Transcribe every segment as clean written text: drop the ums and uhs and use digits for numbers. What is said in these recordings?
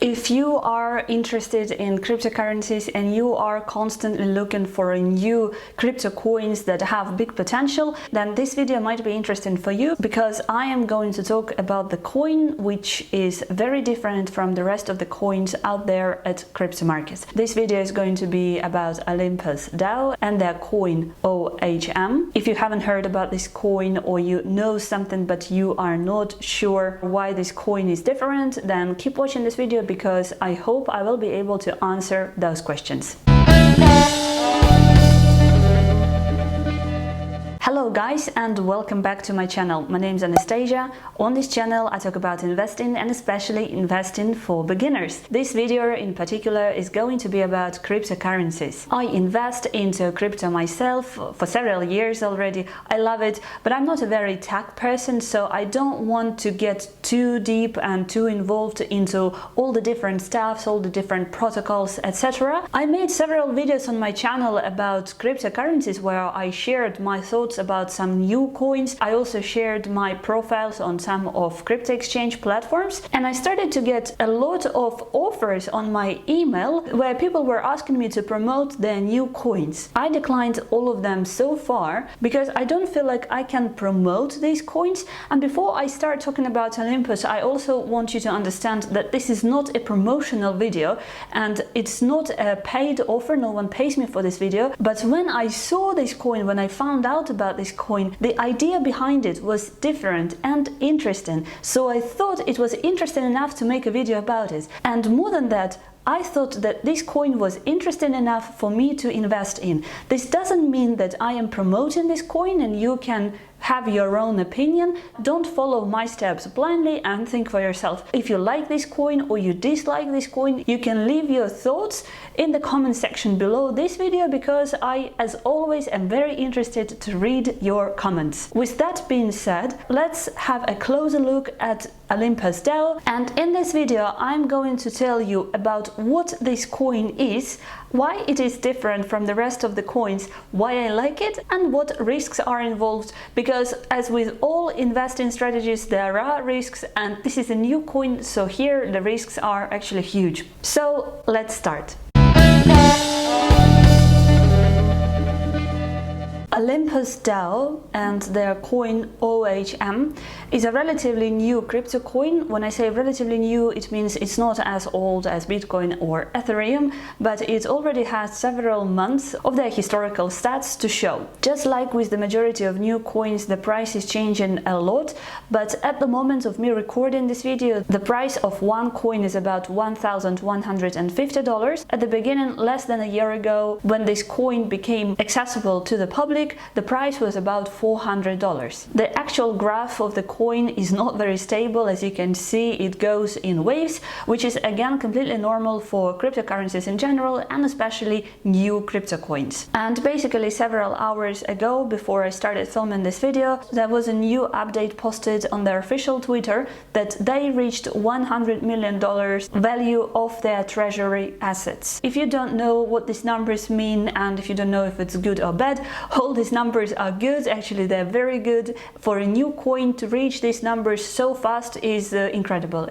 If you are interested in cryptocurrencies and you are constantly looking for a new crypto coins that have big potential, then this video might be interesting for you, because I am going to talk about the coin which is very different from the rest of the coins out there at crypto markets. This video is going to be about Olympus Dao and their coin OHM. If you haven't heard about this coin, or you know something but you are not sure why this coin is different, then keep watching this video, because I hope I will be able to answer those questions. Hello guys, and welcome back to my channel. My name is Anastasia. On this channel I talk about investing, and especially investing for beginners. This video in particular is going to be about cryptocurrencies. I invest into crypto myself for several years already. I love it, but I'm not a very tech person, so I don't want to get too deep and too involved into all the different stuffs, all the different protocols, etc. I made several videos on my channel about cryptocurrencies where I shared my thoughts about some new coins. I also shared my profiles on some of crypto exchange platforms, and I started to get a lot of offers on my email where people were asking me to promote their new coins. I declined all of them so far because I don't feel like I can promote these coins. And before I start talking about Olympus, I also want you to understand that this is not a promotional video and it's not a paid offer. No one pays me for this video. But when I saw this coin, when I found out about this coin, the idea behind it was different and interesting, so I thought it was interesting enough to make a video about it. And more than that, I thought that this coin was interesting enough for me to invest in. This doesn't mean that I am promoting this coin and you can have your own opinion. Don't follow my steps blindly and think for yourself. If you like this coin or you dislike this coin, you can leave your thoughts in the comment section below this video, because I, as always, am very interested to read your comments. With that being said, let's have a closer look at Olympus Dao, and in this video I'm going to tell you about what this coin is, why it is different from the rest of the coins, why I like it, and what risks are involved, because as with all investing strategies there are risks, and this is a new coin, so here the risks are actually huge. So let's start. Olympus Dao and their coin OHM is a relatively new crypto coin. When I say relatively new, it means it's not as old as Bitcoin or Ethereum, but it already has several months of their historical stats to show. Just like with the majority of new coins, the price is changing a lot, but at the moment of me recording this video, the price of one coin is about $1,150. At the beginning, less than a year ago, when this coin became accessible to the public, the price was about $400. The actual graph of the coin is not very stable. As you can see, it goes in waves, which is again completely normal for cryptocurrencies in general, and especially new crypto coins. And basically several hours ago, before I started filming this video, there was a new update posted on their official Twitter that they reached $100 million value of their treasury assets. If you don't know what these numbers mean, and if you don't know if it's good or bad, all these numbers are good. Actually, they're very good. For a new coin to reach these numbers so fast is incredible.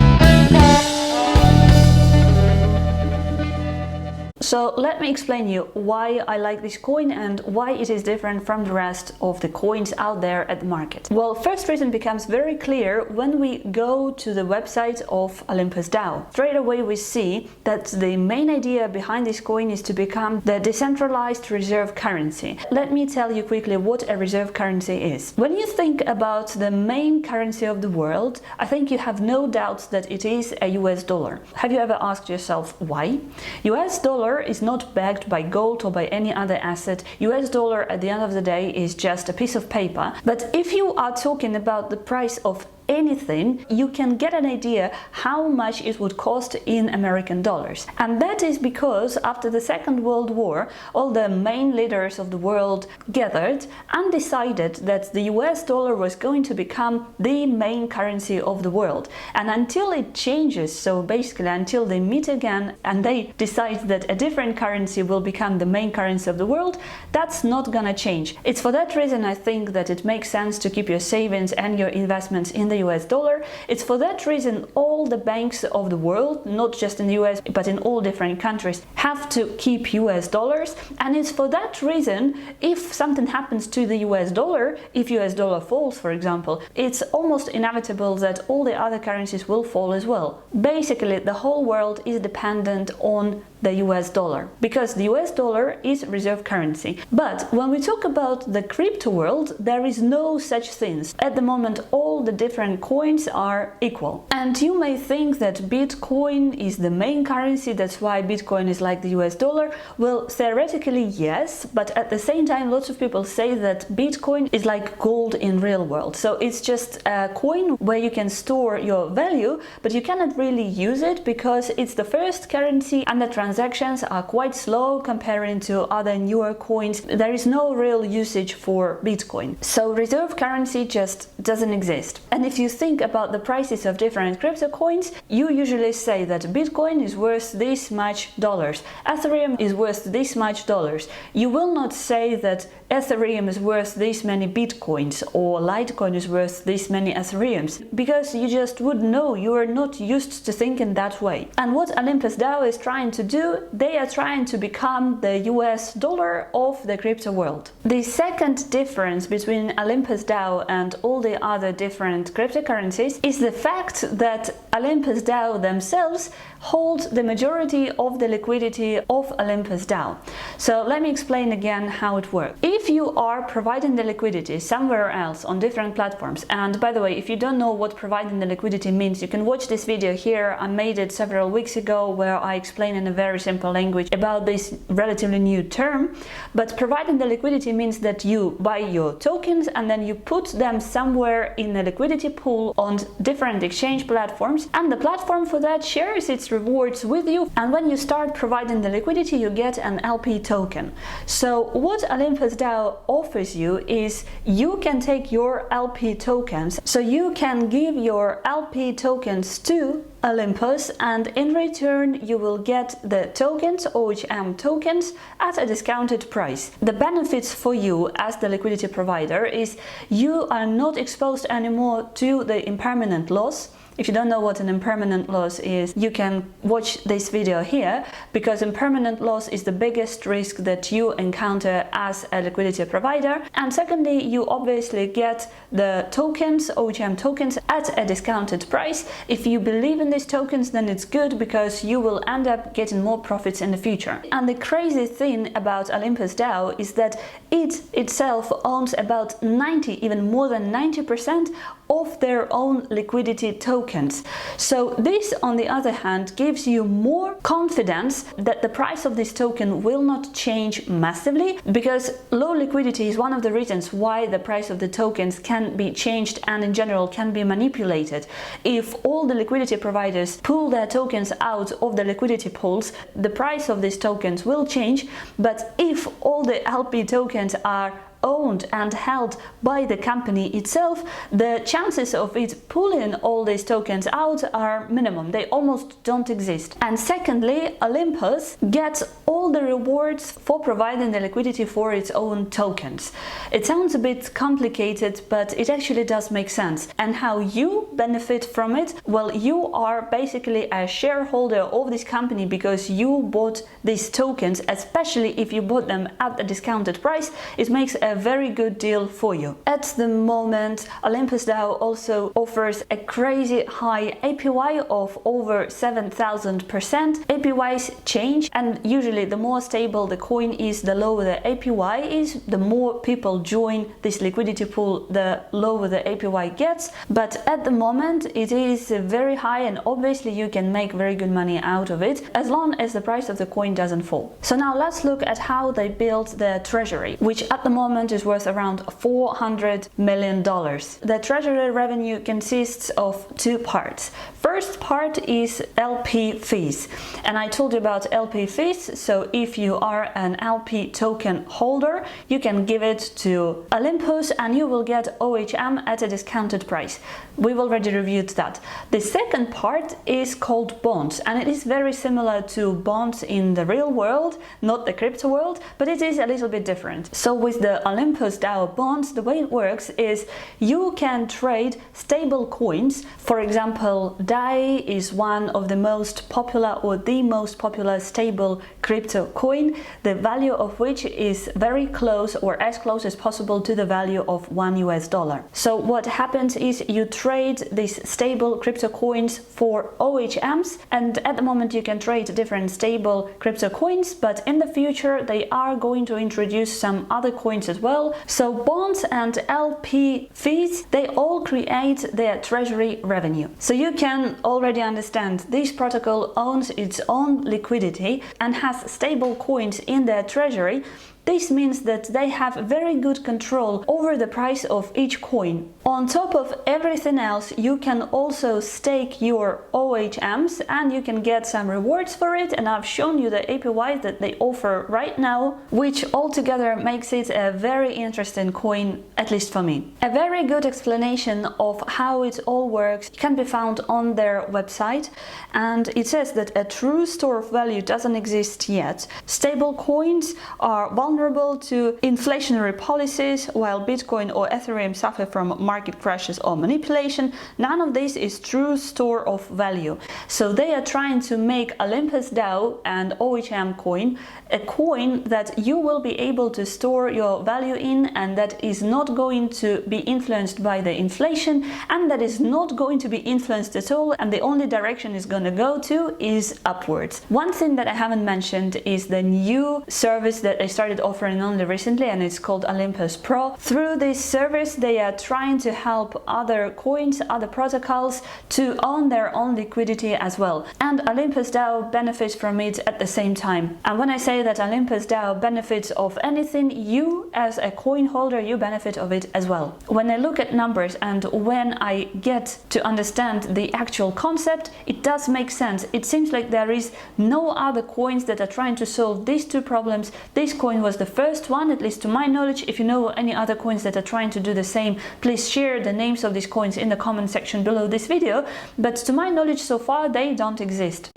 So let me explain you why I like this coin and why it is different from the rest of the coins out there at the market. Well, first reason becomes very clear when we go to the website of Olympus Dao. Straight away we see that the main idea behind this coin is to become the decentralized reserve currency. Let me tell you quickly what a reserve currency is. When you think about the main currency of the world, I think you have no doubts that it is a US dollar. Have you ever asked yourself why? US dollar is not backed by gold or by any other asset. US dollar at the end of the day is just a piece of paper. But if you are talking about the price of anything, you can get an idea how much it would cost in American dollars. And that is because after the Second World War, all the main leaders of the world gathered and decided that the US dollar was going to become the main currency of the world. And until it changes, so basically until they meet again and they decide that a different currency will become the main currency of the world, that's not gonna change. It's for that reason I think that it makes sense to keep your savings and your investments in the the US dollar. It's for that reason all the banks of the world, not just in the US but in all different countries, have to keep US dollars. And it's for that reason, if something happens to the US dollar, if US dollar falls, for example, it's almost inevitable that all the other currencies will fall as well. Basically, the whole world is dependent on the US dollar, because the US dollar is reserve currency. But when we talk about the crypto world, there is no such things. At the moment, all the different coins are equal. And you may think that Bitcoin is the main currency, that's why Bitcoin is like the US dollar. Well, theoretically, yes, but at the same time, lots of people say that Bitcoin is like gold in real world. So it's just a coin where you can store your value, but you cannot really use it because it's the first currency and the transactions are quite slow comparing to other newer coins. There is no real usage for Bitcoin. So reserve currency just doesn't exist. And if you think about the prices of different crypto coins, you usually say that Bitcoin is worth this much dollars, Ethereum is worth this much dollars. You will not say that Ethereum is worth this many Bitcoins or Litecoin is worth this many Ethereums, because you just would know, you are not used to thinking that way. And what Olympus Dao is trying to do, they are trying to become the US dollar of the crypto world. The second difference between Olympus Dao and all the other different cryptocurrencies is the fact that Olympus Dao themselves hold the majority of the liquidity of Olympus Dao. So let me explain again how it works. If you are providing the liquidity somewhere else on different platforms, and by the way, if you don't know what providing the liquidity means, you can watch this video here. I made it several weeks ago where I explain in a very simple language about this relatively new term. But providing the liquidity means that you buy your tokens and then you put them somewhere in a liquidity pool on different exchange platforms, and the platform for that shares its rewards with you. And when you start providing the liquidity, you get an LP token. So what Olympus Dao offers you is you can take your LP tokens, so you can give your LP tokens to Olympus, and in return you will get the tokens, OHM tokens, at a discounted price. The benefits for you as the liquidity provider is you are not exposed anymore to the impermanent loss. If you don't know what an impermanent loss is, you can watch this video here, because impermanent loss is the biggest risk that you encounter as a liquidity provider. And secondly, you obviously get the tokens, OHM tokens, at a discounted price. If you believe in these tokens, then it's good, because you will end up getting more profits in the future. And the crazy thing about Olympus Dao is that it itself owns about 90, even more than 90% of their own liquidity tokens. So this, on the other hand, gives you more confidence that the price of this token will not change massively, because low liquidity is one of the reasons why the price of the tokens can be changed and in general can be manipulated. If all the liquidity providers pull their tokens out of the liquidity pools, the price of these tokens will change. But if all the LP tokens are owned and held by the company itself, the chances of it pulling all these tokens out are minimum. They almost don't exist. And secondly, Olympus gets all the rewards for providing the liquidity for its own tokens. It sounds a bit complicated, but it actually does make sense. And how you benefit from it? Well, you are basically a shareholder of this company because you bought these tokens, especially if you bought them at a discounted price. It makes a very good deal for you. At the moment, Olympus Dao also offers a crazy high APY of over 7,000%. APYs change, and usually the more stable the coin is, the lower the APY is. The more people join this liquidity pool, the lower the APY gets. But at the moment it is very high, and obviously you can make very good money out of it as long as the price of the coin doesn't fall. So now let's look at how they built their treasury, which at the moment is worth around $400 million. The treasury revenue consists of two parts. First part is LP fees, and I told you about LP fees. So if you are an LP token holder, you can give it to Olympus and you will get OHM at a discounted price. We've already reviewed that. The second part is called bonds, and it is very similar to bonds in the real world, not the crypto world, but it is a little bit different. So with the the Olympus Dao bonds, the way it works is you can trade stable coins. For example, DAI is one of the most popular or the most popular stable crypto coin, the value of which is very close or as close as possible to the value of $1. So what happens is you trade these stable crypto coins for OHMs, and at the moment you can trade different stable crypto coins, but in the future they are going to introduce some other coins as well. So bonds and LP fees, they all create their treasury revenue. So you can already understand this protocol owns its own liquidity and has stable coins in their treasury. This means that they have very good control over the price of each coin. On top of everything else, you can also stake your OHMs and you can get some rewards for it, and I've shown you the APY that they offer right now, which altogether makes it a very interesting coin, at least for me. A very good explanation of how it all works can be found on their website, and it says that a true store of value doesn't exist yet. Stable coins are vulnerable to inflationary policies, while Bitcoin or Ethereum suffer from market crashes or manipulation. None of this is true store of value. So they are trying to make Olympus Dao and OHM coin a coin that you will be able to store your value in, and that is not going to be influenced by the inflation, and that is not going to be influenced at all, and the only direction it's going to go to is upwards. One thing that I haven't mentioned is the new service that I started offering only recently, and it's called Olympus Pro. Through this service they are trying to help other coins, other protocols to own their own liquidity as well, and Olympus Dao benefits from it at the same time. And when I say that Olympus Dao benefits of anything, you as a coin holder, you benefit of it as well. When I look at numbers and when I get to understand the actual concept, it does make sense. It seems like there is no other coins that are trying to solve these two problems. This coin was the first one, at least to my knowledge. If you know any other coins that are trying to do the same, please share the names of these coins in the comment section below this video, but to my knowledge so far they don't exist.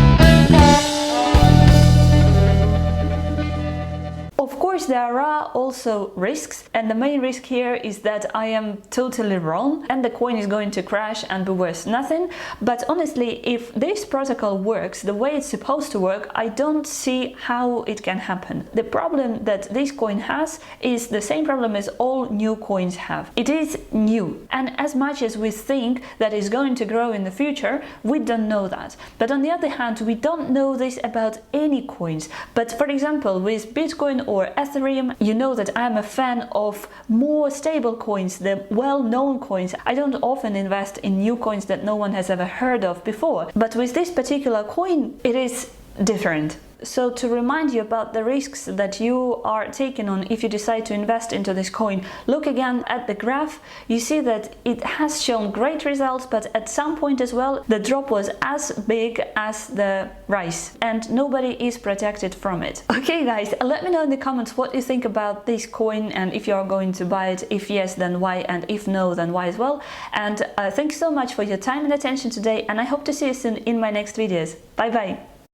Of course, there are also risks, and the main risk here is that I am totally wrong and the coin is going to crash and be worth nothing. But honestly, if this protocol works the way it's supposed to work, I don't see how it can happen. The problem that this coin has is the same problem as all new coins have. It is new, and as much as we think that it's going to grow in the future, we don't know that. But on the other hand, we don't know this about any coins. But for example, with Bitcoin or Ethereum, you know that I'm a fan of more stable coins, the well-known coins. I don't often invest in new coins that no one has ever heard of before, but with this particular coin it is different. So to remind you about the risks that you are taking on if you decide to invest into this coin, look again at the graph. You see that it has shown great results, but at some point as well the drop was as big as the rise, and nobody is protected from it. Okay guys, let me know in the comments what you think about this coin, and if you are going to buy it. If yes, then why, and if no, then why as well. And thanks so much for your time and attention today, and I hope to see you soon in my next videos. Bye bye.